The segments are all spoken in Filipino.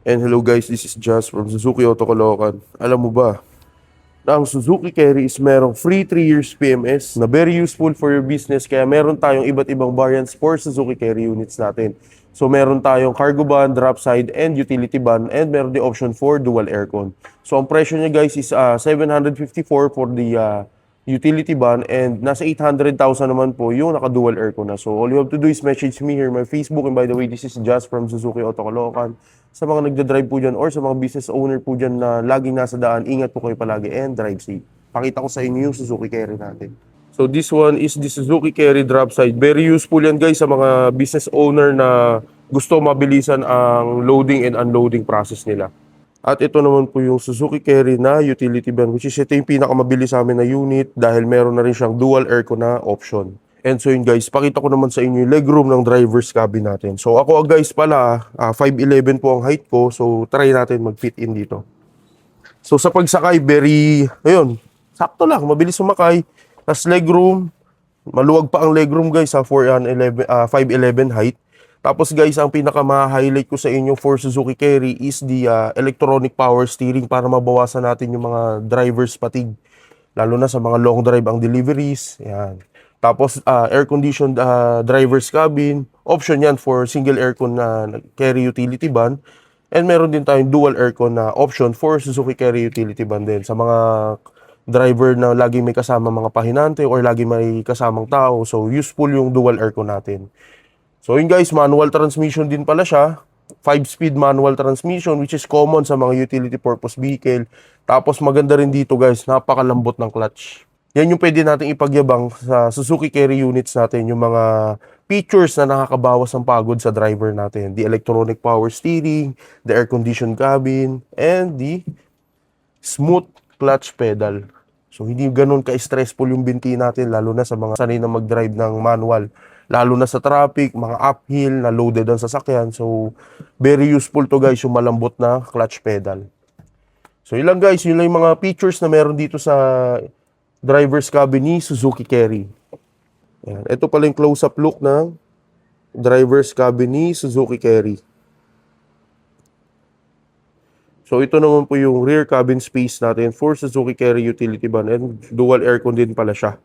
And hello guys, this is Just from Suzuki Auto Caloocan. Alam mo ba, na ang Suzuki Carry is merong free 3 years PMS na very useful for your business. Kaya meron tayong iba't ibang variants for Suzuki Carry units natin. So meron tayong cargo van, drop side, and utility van, and meron din option for dual aircon. So ang presyo niya guys is 754 for the utility van, and nasa 800,000 naman po yung naka-dual aircon na. So all you have to do is message me here my Facebook, and by the way, this is Just from Suzuki Auto Caloocan. Sa mga nagda-drive po dyan or sa mga business owner po dyan na laging nasa daan, ingat po kayo palagi and drive safe. Pakita ko sa inyo yung Suzuki Carry natin. So this one is the Suzuki Carry drop side. Very useful yan guys sa mga business owner na gusto mabilisan ang loading and unloading process nila. At ito naman po yung Suzuki Carry na utility van, which is ito yung pinakamabili sa amin na unit dahil meron na rin siyang dual aircon na option. And so yun guys, pakita ko naman sa inyo yung legroom ng driver's cabin natin. So ako guys pala, 5'11 po ang height ko. So try natin mag-fit in dito. So sa pagsakay, ayun, sakto lang, mabilis sumakay. Tapos legroom, maluwag pa ang legroom guys sa 5'11 height. Tapos guys, ang pinaka-highlight ko sa inyo for Suzuki Carry is the electronic power steering para mabawasan natin yung mga driver's fatigue. Lalo na sa mga long drive ang deliveries. Yan. Tapos air-conditioned driver's cabin. Option yan for single aircon na carry utility van. And meron din tayong dual aircon na option for Suzuki Carry utility van din. Sa mga driver na lagi may kasama mga pahinante or lagi may kasamang tao. So useful yung dual aircon natin. So yun guys, manual transmission din pala siya. 5-speed manual transmission which is common sa mga utility purpose vehicle. Tapos maganda rin dito guys, napakalambot ng clutch. Yan yung pwede natin ipagyabang sa Suzuki Carry units natin, yung mga features na nakakabawas ng pagod sa driver natin. The electronic power steering, the air-conditioned cabin, and the smooth clutch pedal. So hindi ganun ka-stressful yung binti natin, lalo na sa mga sanay na mag-drive ng manual. Lalo na sa traffic, mga uphill na loaded ang sasakyan. So very useful to guys, yung malambot na clutch pedal. So yun lang guys, yun lang yung mga features na meron dito sa driver's cabin ni Suzuki Carry. Ayan. Ito pala yung close-up look ng driver's cabin ni Suzuki Carry. So ito naman po yung rear cabin space natin for Suzuki Carry utility van, and dual aircon din pala siya.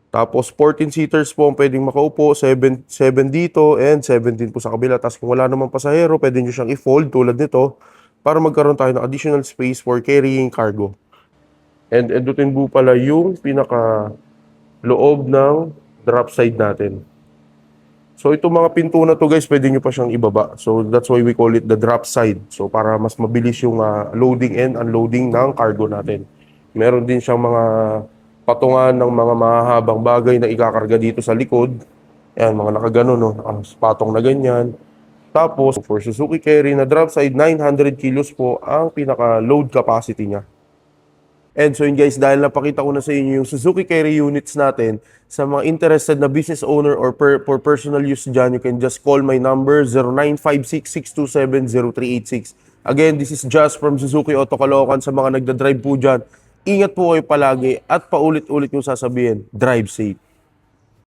Tapos 14 seaters po ang pwedeng makaupo, 7 dito and 17 po sa kabila. Tapos kung wala namang pasahero, pwede nyo siyang i-fold tulad nito para magkaroon tayo ng additional space for carrying cargo. And ito din po pala yung pinaka loob ng drop side natin. So itong mga pinto na to guys, pwede nyo pa siyang ibaba. So that's why we call it the drop side. So para mas mabilis yung loading and unloading ng cargo natin. Meron din siyang mga patungan ng mga mahahabang bagay na ikakarga dito sa likod. Ayan, mga nakagano, no? Patong na ganyan. Tapos for Suzuki Carry na drop side, 900 kilos po ang pinaka load capacity niya. And so yun guys, dahil napakita ko na sa inyo yung Suzuki Carry units natin, sa mga interested na business owner or for personal use dyan, you can just call my number 0956-627-0386. Again, this is Just from Suzuki Auto Caloocan. Sa mga nagda-drive po dyan, ingat po kayo palagi at paulit-ulit yung sasabihin, drive safe.